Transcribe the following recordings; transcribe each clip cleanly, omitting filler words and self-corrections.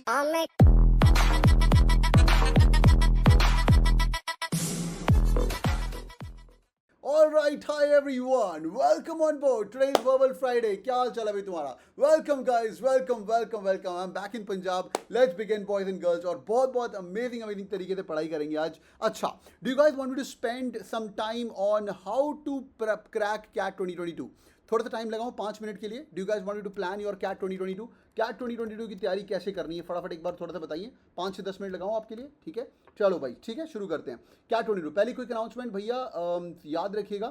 Alright, hi everyone, welcome on board. Today is Verbal Friday. क्या हाल चाल है भाई तुम्हारा? Welcome guys, welcome. I'm back in Punjab. Let's begin boys and girls. और बहुत amazing तरीके से पढ़ाई करेंगे आज. अच्छा, do you guys want me to spend some time on how to crack CAT 2022? थोड़ा सा टाइम लगाऊं 5 मिनट के लिए. Do you guys want to plan your CAT 2022? CAT 2022 की तैयारी कैसे करनी है फटाफट एक बार थोड़ा सा बताइए. 5 से 10 मिनट लगाऊं आपके लिए, ठीक है? चलो भाई, ठीक है, शुरू करते हैं. CAT 2022 पहली क्विक अनाउंसमेंट भैया, याद रखिएगा.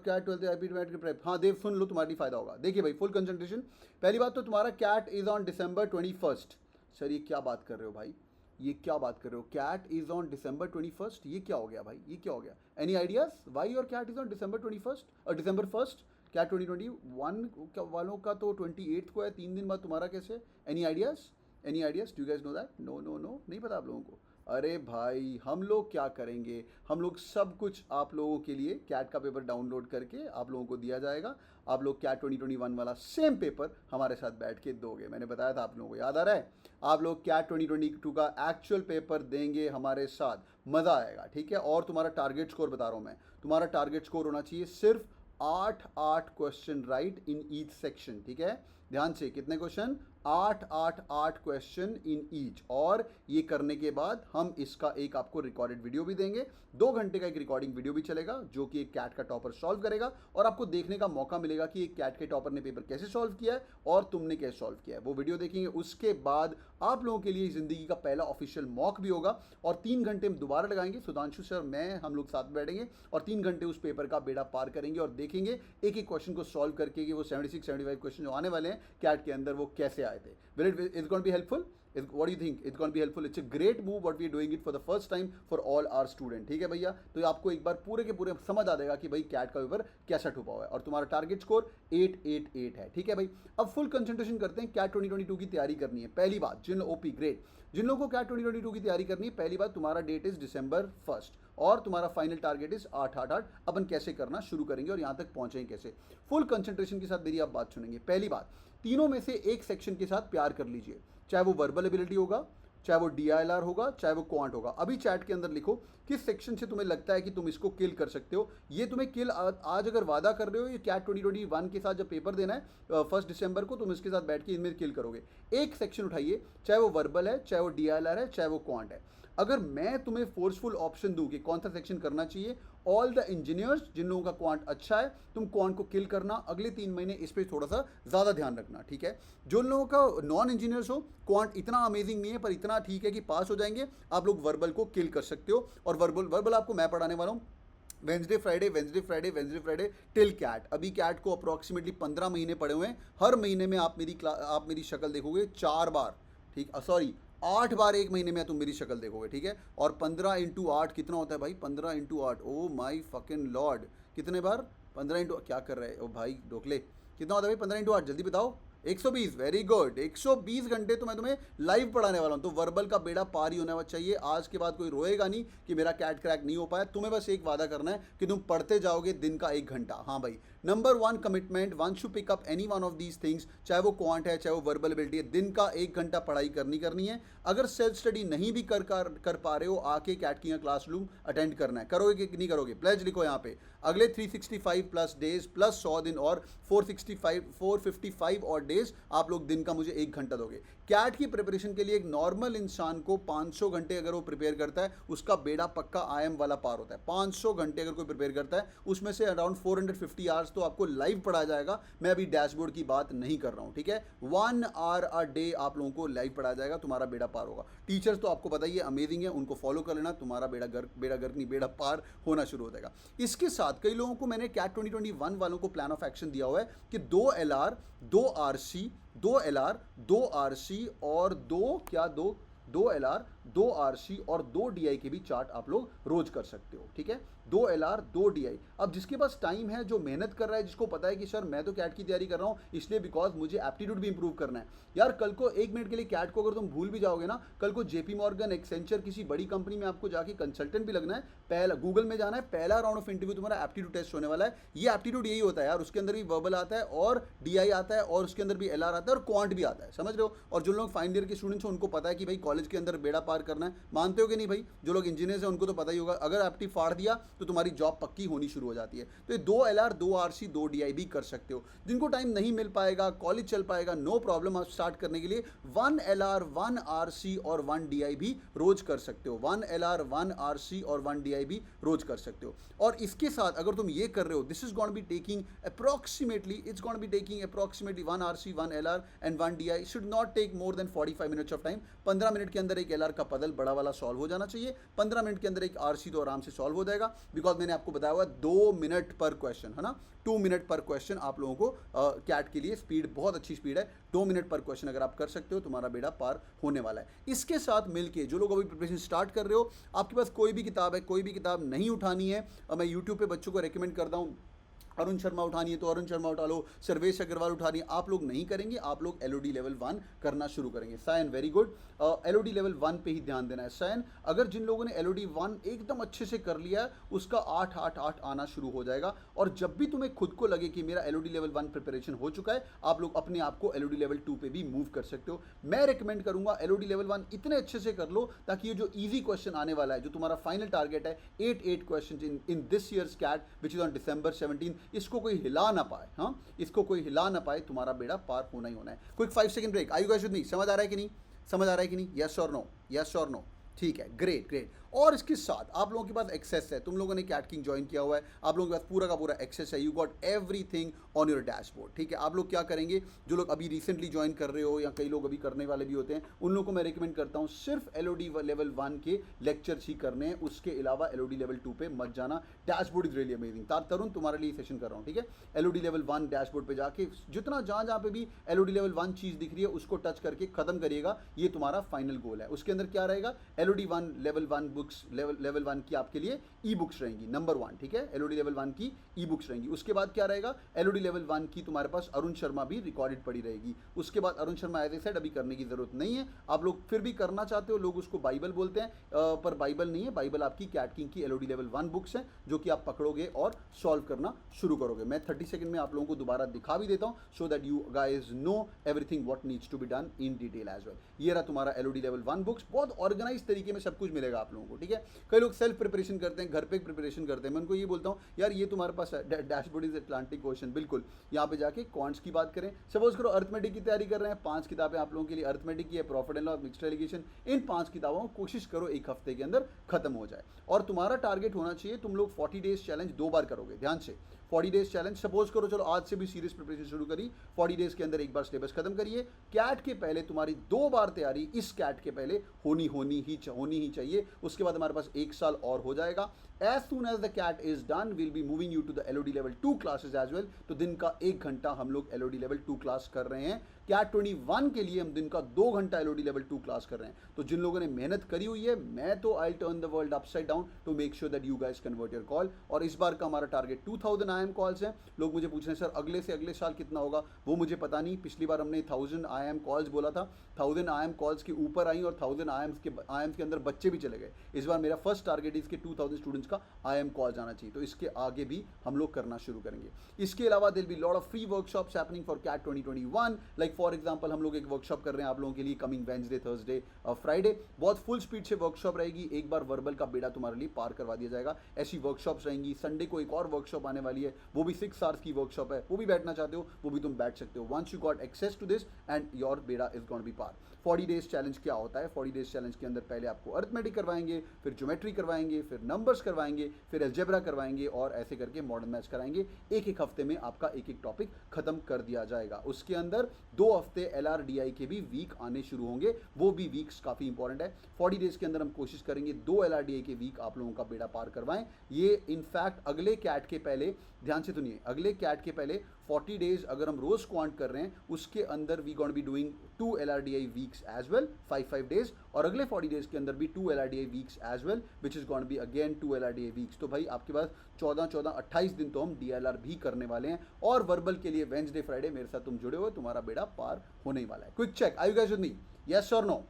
CAT 12 IIM की प्रेप. हाँ देव, सुन लो, तुम्हारी फायदा होगा. देखिए भाई, फुल कंसंट्रेशन. पहली बात तो तुम्हारा CAT is on December 21st. Sir ये क्या बात कर रहे हो भाई, ये क्या बात कर रहे हो? CAT is on December 21st. ये क्या हो गया भाई, ये क्या हो गया? Any ideas why your CAT is on December 21st और December 1st? CAT 2021 वालों का तो 28th को है, 3 दिन बाद. तुम्हारा कैसे? Any ideas? Do you guys know that? No, नहीं पता आप लोगों को? अरे भाई, हम लोग क्या करेंगे, हम लोग सब कुछ आप लोगों के लिए CAT का पेपर डाउनलोड करके आप लोगों को दिया जाएगा. आप लोग CAT 2021 वाला सेम पेपर हमारे साथ बैठ के दोगे. मैंने बताया था आप लोगों को, याद आ रहा है? आप लोग CAT 2022 का एक्चुअल पेपर देंगे हमारे साथ, मज़ा आएगा, ठीक है? और तुम्हारा टारगेट स्कोर बता रहा हूँ मैं, तुम्हारा टारगेट स्कोर होना चाहिए सिर्फ 8 question right in each section, ठीक है? ध्यान से, कितने क्वेश्चन? 8 question in each. और ये करने के बाद हम इसका एक आपको रिकॉर्डेड वीडियो भी देंगे. 2 घंटे का एक रिकॉर्डिंग वीडियो भी चलेगा जो कि एक CAT का टॉपर सॉल्व करेगा और आपको देखने का मौका मिलेगा कि एक CAT के टॉपर ने पेपर कैसे सॉल्व किया है और तुमने कैसे सॉल्व किया है. वो वीडियो देखेंगे. उसके बाद आप लोगों के लिए ज़िंदगी का पहला ऑफिशियल मॉक भी होगा और 3 घंटे हम दोबारा लगाएंगे. सुधांशु सर, मैं, हम लोग साथ बैठेंगे और 3 घंटे उस पेपर का बेड़ा पार करेंगे और देखेंगे एक क्वेश्चन को सॉल्व करके कि वो 76-75 क्वेश्चन जो आने वाले हैं CAT के अंदर वो कैसे आए थे. Will it's going to be helpful? What do you think? It's going to be helpful. It's a great move what we are doing it for the first time for all our students. ठीक है भैया? तो आपको एक बार पूरे के पूरे समझ आ जाएगा कि भाई CAT का पेपर कैसा छुपा हुआ है. और तुम्हारा टारगेट स्कोर 888 है, ठीक है भाई? अब फुल कंसंट्रेशन करते हैं. CAT 2022 की तैयारी करनी है. पहली बात, जिन लोगों को CAT 2022 की तैयारी करनी है, पहली बात, तुम्हारा डेट इज December 1st और तुम्हारा फाइनल टारगेट इज 8. अपन कैसे करना शुरू करेंगे और यहाँ तक पहुँचेंगे कैसे? फुल कंसंट्रेशन के साथ मेरी आप बात सुनेंगे. पहली बात, तीनों में से एक सेक्शन के साथ प्यार कर लीजिए. चाहे वो वर्बल एबिलिटी होगा, चाहे वो DILR होगा, चाहे वो क्वांट होगा. अभी चैट के अंदर लिखो किस सेक्शन से तुम्हें लगता है कि तुम इसको किल कर सकते हो. ये तुम्हें किल आज अगर वादा कर रहे हो, ये CAT 2021 के साथ जब पेपर देना है 1 दिसंबर को, तुम इसके साथ बैठ के इनमें किल करोगे. एक सेक्शन उठाइए, चाहे वो वर्बल है, चाहे वो DILR है, चाहे वो क्वांट है. अगर मैं तुम्हें फोर्सफुल ऑप्शन दूं कि कौन सा सेक्शन करना चाहिए, ऑल द इंजीनियर्स जिन लोगों का क्वांट अच्छा है, तुम क्वांट को किल करना. अगले 3 महीने इस पर थोड़ा सा ज़्यादा ध्यान रखना, ठीक है? जो लोगों का नॉन इंजीनियर्स हो, क्वांट इतना अमेजिंग नहीं है पर इतना ठीक है कि पास हो जाएंगे, आप लोग वर्बल को किल कर सकते हो. और वर्बल आपको मैं पढ़ाने वाला हूँ वेंसडे फ्राइडे टिल CAT. अभी CAT को अप्रॉक्सीमेटली 15 महीने पड़े हुए हैं. हर महीने में आप मेरी शक्ल देखोगे 4 बार, ठीक? 8 बार एक महीने में तुम मेरी शक्ल देखोगे, ठीक है? और 15 × 8 कितना होता है भाई? 15 × 8, ओ माई फकिंग लॉर्ड, कितने बार? 15 × क्या कर रहे हो भाई ढोकले? कितना होता है भाई 15 × 8? जल्दी बताओ. 120. Very good. 120 घंटे तो मैं तुम्हें लाइव पढ़ाने वाला हूँ. तो वर्बल का बेड़ा पार ही होना चाहिए. आज के बाद कोई रोएगा नहीं कि मेरा CAT क्रैक नहीं हो पाया. तुम्हें बस एक वादा करना है कि तुम पढ़ते जाओगे दिन का 1 घंटा. हाँ भाई, number 1 commitment, once you pick up any one of these things, चाहे वो क्वांट है, चाहे वो वर्बल एबिलिटी है, दिन का 1 घंटा पढ़ाई करनी है. अगर सेल्फ स्टडी नहीं भी कर पा रहे हो, आके CATKing क्लासरूम अटेंड करना है. करोगे कि नहीं करोगे? प्लेज लिखो यहाँ पे. अगले 365 प्लस डेज प्लस 100 दिन और 455 और डेज आप लोग दिन का मुझे 1 घंटा दोगे. CAT की प्रिपरेशन के लिए एक नॉर्मल इंसान को 500 घंटे अगर वो प्रिपेयर करता है, उसका बेड़ा पक्का IIM वाला पार होता है. 500 घंटे अगर कोई प्रिपेयर करता है, उसमें से अराउंड 450 आवर्स तो आपको लाइव पढ़ाया जाएगा. मैं अभी डैशबोर्ड की बात नहीं कर रहा हूँ, ठीक है? 1 hour अ डे आप लोगों को लाइव पढ़ाया जाएगा. तुम्हारा बेड़ा पार होगा. टीचर्स तो आपको पता ही है, अमेजिंग है, उनको फॉलो कर लेना. तुम्हारा बेड़ा पार होना शुरू हो जाएगा. इसके साथ कई लोगों को मैंने CAT 2021 वालों को प्लान ऑफ एक्शन दिया हुआ है कि 2 LR 2 RC 2 LR 2 RC और 2 2 एलआर 2 आरसी और 2 डीआई के भी चार्ट आप लोग रोज कर सकते हो, ठीक है। 2 एलआर 2 डीआई। अब जिसके पास टाइम है, जो मेहनत कर रहा है, जिसको पता है कि सर मैं तो कैट की तैयारी कर रहा हूँ इसलिए बिकॉज मुझे एप्टीट्यूड भी इंप्रूव करना है, यार कल को 1 मिनट के लिए कैट को अगर तुम भूल भी जाओगे ना, कल को जेपी मॉर्गन, एक्सेंचर, किसी बड़ी कंपनी में आपको जाके कंसल्टेंट भी लगना है, पहला गूगल में जाना है, पहला राउंड ऑफ इंटरव्यू तुम्हारा एप्टीट्यूड टेस्ट होने वाला है। ये एप्टीट्यूड यही होता है यार, उसके अंदर भी वर्बल आता है और डीआई आता है और उसके अंदर भी एलआर आता है और क्वांट भी आता है, समझ रहे हो। और जो लोग फाइनल ईयर के स्टूडेंट्स हैं उनको पता है कि भाई कॉलेज के अंदर बेड़ा पार करना है, मानते हो कि नहीं भाई। जो लोग इंजीनियर्स हैं उनको तो पता ही होगा, अगर एप्टी फाड़ दिया तो तुम्हारी जॉब पक्की होनी शुरू हो जाती है। तो ये 2 एलआर 2 आरसी 2 डीआई भी कर सकते हो। जिनको टाइम नहीं मिल पाएगा, कॉलेज चल पाएगा, नो प्रॉब्लम, आप स्टार्ट करने के लिए 1 एलआर 1 आरसी और 1 डीआई भी रोज कर सकते हो। 1 एलआर 1 आरसी और 1 डीआई भी रोज कर सकते हो। और इसके साथ अगर तुम ये कर रहे हो, this is going to be taking approximately, it's going to be taking approximately 1 RC 1 LR and 1 DI should not take more than 45 minutes of time. 15 minute के अंदर एक एलआर का पजल बड़ा वाला सॉल्व हो जाना चाहिए, 15 मिनट के अंदर एक आरसी तो आराम से सॉल्व हो जाएगा, बिकॉज मैंने आपको बताया हुआ 2 मिनट पर क्वेश्चन, है ना, 2 मिनट पर क्वेश्चन आप लोगों को कैट के लिए स्पीड बहुत अच्छी स्पीड है। 2 मिनट पर क्वेश्चन अगर आप कर सकते हो तुम्हारा बेड़ा पार होने वाला है। इसके साथ मिलके जो लोग अभी प्रिपरेशन स्टार्ट कर रहे हो, आपके पास कोई भी किताब है, कोई भी किताब नहीं उठानी है, मैं यूट्यूब पे बच्चों को रेकमेंड करता हूँ, अरुण शर्मा उठानी है तो अरुण शर्मा उठा लो, सर्वेश अग्रवाल उठानी है, आप लोग नहीं करेंगे, आप लोग एलओडी लेवल 1 करना शुरू करेंगे। सायन वेरी गुड, एलओडी लेवल 1 पे ही ध्यान देना है। सायन, अगर जिन लोगों ने एलओडी 1 एकदम अच्छे से कर लिया है उसका 8-8-8 आना शुरू हो जाएगा। और जब भी तुम्हें खुद को लगे कि मेरा एलओडी लेवल 1 प्रिपरेशन हो चुका है, आप लोग अपने आप को एलओडी लेवल 2 पे भी मूव कर सकते हो। मैं रिकमेंड करूंगा एलओडी लेवल 1 इतने अच्छे से कर लो ताकि ये जो ईजी क्वेश्चन आने वाला है, जो तुम्हारा फाइनल टारगेट है 8 question in this year's CAT which is on December 17, इसको कोई हिला ना पाए, हाँ, इसको कोई हिला ना पाए, तुम्हारा बेड़ा पार होना ही होना है। Quick 5 second break. Are you guys with me? समझ आ रहा है कि नहीं, समझ आ रहा है कि नहीं? यस और नो, यस और नो, ठीक है, ग्रेट ग्रेट। और इसके साथ आप लोगों के पास एक्सेस है, तुम लोगों ने कैटकिंग ज्वाइन किया हुआ है, आप लोगों के पास पूरा का पूरा एक्सेस है, you got everything on your dashboard, ठीक है। आप लोग क्या करेंगे, जो लोग अभी रिसेंटली ज्वाइन कर रहे हो या कई लोग अभी करने वाले भी होते हैं, उन लोगों को मैं रिकमेंड करता हूँ सिर्फ एलओडी लेवल 1 के लेक्चर्स ही करने हैं, उसके अलावा एलओडी लेवल 2 पे मत जाना। Dashboard is really amazing. Tarun तुम्हारे लिए सेशन कर रहा हूँ, ठीक है। एलओडी लेवल 1 डैशबोर्ड पे जाके जितना जहाँ पे भी एलओडी लेवल 1 चीज़ दिख रही है उसको टच करके खत्म करिएगा, ये तुम्हारा फाइनल गोल है। उसके अंदर क्या रहेगा, एलओडी 1 लेवल 1 बुक्स, लेवल 1 की आपके लिए ई बुक्स रहेंगी, नंबर 1, ठीक है। एलओडी लेवल 1 की ई बुक्स रहेंगी। उसके बाद क्या रहेगा, एलओडी लेवल 1 की तुम्हारे पास अरुण शर्मा भी रिकॉर्डेड पड़ी रहेगी। उसके बाद Arun Sharma as I said अभी करने की जरूरत नहीं है, आप लोग फिर भी करना चाहते हो, लोग उसको बाइबल बोलते हैं, पर बाइबल नहीं है, बाइबल आपकी कैटकिंग की एलओडी लेवल 1 बुक्स हैं जो कि आप पकड़ोगे और सॉल्व करना शुरू करोगे। मैं 30 सेकंड में आप लोगों को दोबारा दिखा भी देता हूँ so that you guys know everything what needs to be done in detail as well. ये रहा तुम्हारा एलओडी लेवल 1 बुक्स, बहुत ऑर्गेनाइज तरीके में सब कुछ मिलेगा आप लोगों को, ठीक है। कई लोग सेल्फ प्रिपरेशन करते हैं, घर पे प्रिपरेशन करते हैं, मैं उनको ये बोलता हूँ यार ये तुम्हारे पास डैशबोर्ड इज अटलांटिक ओशन, बिल्कुल यहाँ पे जाके क्वांट्स की बात करें, सपोज करो अर्थमेटिक की तैयारी कर रहे हैं, 5 किताबें आप लोगों के लिए अर्थमेटिक की है, profit and loss, mixed alligation, इन 5 किताबों को कोशिश करो 1 हफ्ते के अंदर खत्म हो जाए। और तुम्हारा टारगेट होना चाहिए, तुम लोग 40 डेज चैलेंज 2 बार करोगे, ध्यान से 40 डेज चैलेंज, सपोज करो चलो आज से भी सीरियस प्रिपरेशन शुरू करी, 40 डेज के अंदर एक बार सिलेबस खत्म करिए। कैट के पहले तुम्हारी 2 बार तैयारी इस कैट के पहले होनी ही चाहिए, उसके बाद हमारे पास 1 साल और हो जाएगा। As soon as the CAT is done, we'll be moving you to the LOD level 2 classes as well। तो दिन का 1 घंटा हम लोग LOD level 2 क्लास कर रहे हैं। CAT 21 के लिए हम दिन का 2 घंटा LOD level 2 क्लास कर रहे हैं। तो जिन लोगों ने मेहनत करी हुई है, मैं तो I'll turn the world upside down to make sure that you guys convert your call। और इस बार का हमारा टारगेट 2000 IIM कॉल्स हैं। लोग मुझे पूछ रहे हैं सर अगले से अगले साल कितना होगा, वो मुझे पता नहीं। पिछली बार हमने 1000 IIM कॉल्स बोला था, 1000 IIM कॉल्स के ऊपर आई और 1000 IIMs के अंदर बच्चे भी चले गए। इस बार मेरा फर्स्ट टारगेट इसके 2000 स्टूडेंट्स का IIM कॉल जाना चाहिए, तो इसके आगे भी हम लोग करना शुरू करेंगे। इसके अलावा there will be lot of free workshops happening for CAT 2021। Like for example हम लोग एक वर्कशॉप कर रहे हैं आप लोगों के लिए कमिंग वेडनेसडे, थर्सडे और फ्राइडे, बहुत फुल स्पीड से वर्कशॉप रहेगी। एक बार वर्बल का बेड़ा तुम्हारे लिए पार करवा दिया जाएगा। ऐसी वर्कशॉप्स रहेंगी। संडे को एक और वर्कशॉप आने वाली है, वो भी 6 आवर्स की वर्कशॉप है, वो भी बैठना चाहते हो वो भी तुम बैठ सकते हो। Once you got access to this and your बेड़ा इज गोइंग टू बी पार। 40 डेज चैलेंज क्या होता है, 40 डेज चैलेंज के अंदर पहले आपको अर्थमेटिक करवाएंगे, फिर ज्योमेट्री करवाएंगे, फिर नंबर्स करवाएंगे, फिर अलजेब्रा करवाएंगे और ऐसे करके मॉडर्न मैथ्स कराएंगे। एक हफ्ते में आपका एक टॉपिक खत्म कर दिया जाएगा। उसके अंदर 2 हफ्ते LRDI के भी वीक आने शुरू होंगे, वो भी वीक्स काफ़ी इंपॉर्टेंट है। 40 डेज के अंदर हम कोशिश करेंगे 2 LRDI के वीक आप लोगों का बेड़ा पार करवाएं। ये इनफैक्ट अगले कैट के पहले ध्यान से सुनिए, अगले कैट के पहले 40 डेज अगर हम रोज क्वांट कर रहे हैं, उसके अंदर we going to be doing 2 LRDI weeks as well, 5 days, और अगले 40 डेज के अंदर भी 2 LRDI weeks as well, which is going to be again 2 LRDI weeks. तो भाई आपके पास 28 दिन तो हम DLR भी करने वाले हैं, और वर्बल के लिए वेंसडे फ्राइडे मेरे साथ तुम जुड़े हो, तुम्हारा बेड़ा पार होने ही वाला है। Quick check, are you guys with me? Yes और नो?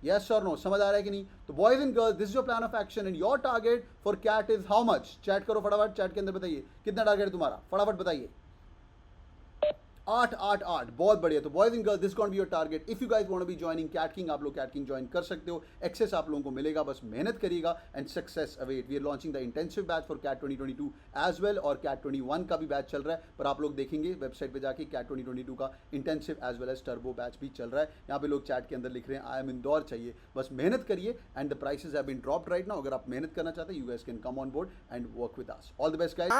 यस और नो? समझ आ रहा है कि नहीं? तो boys and girls, this is your plan of action and your target for CAT is how much? Chat करो फटाफट, चैट के अंदर बताइए कितना टारगेट है तुम्हारा, फटाफट बताइए। 8 बहुत बढ़िया। तो boys and girls, this going to be your target. If you guys want to be joining CATKing, आप लोग CATKing ज्वाइन कर सकते हो, एक्सेस आप लोगों को मिलेगा, बस मेहनत करिएगा and success await. We are launching the intensive batch for CAT 2022 as well, और CAT 21 का भी बैच चल रहा है, पर आप लोग देखेंगे वेबसाइट पे जाके CAT 2022 का intensive as well as turbo batch भी चल रहा है। यहाँ पे लोग चैट के अंदर लिख रहे हैं IIM इंदौर चाहिए, बस मेहनत करिए and the prices have been dropped right now. अगर आप मेहनत करना चाहते हैं, you guys can come on board and work with us. All the best guys.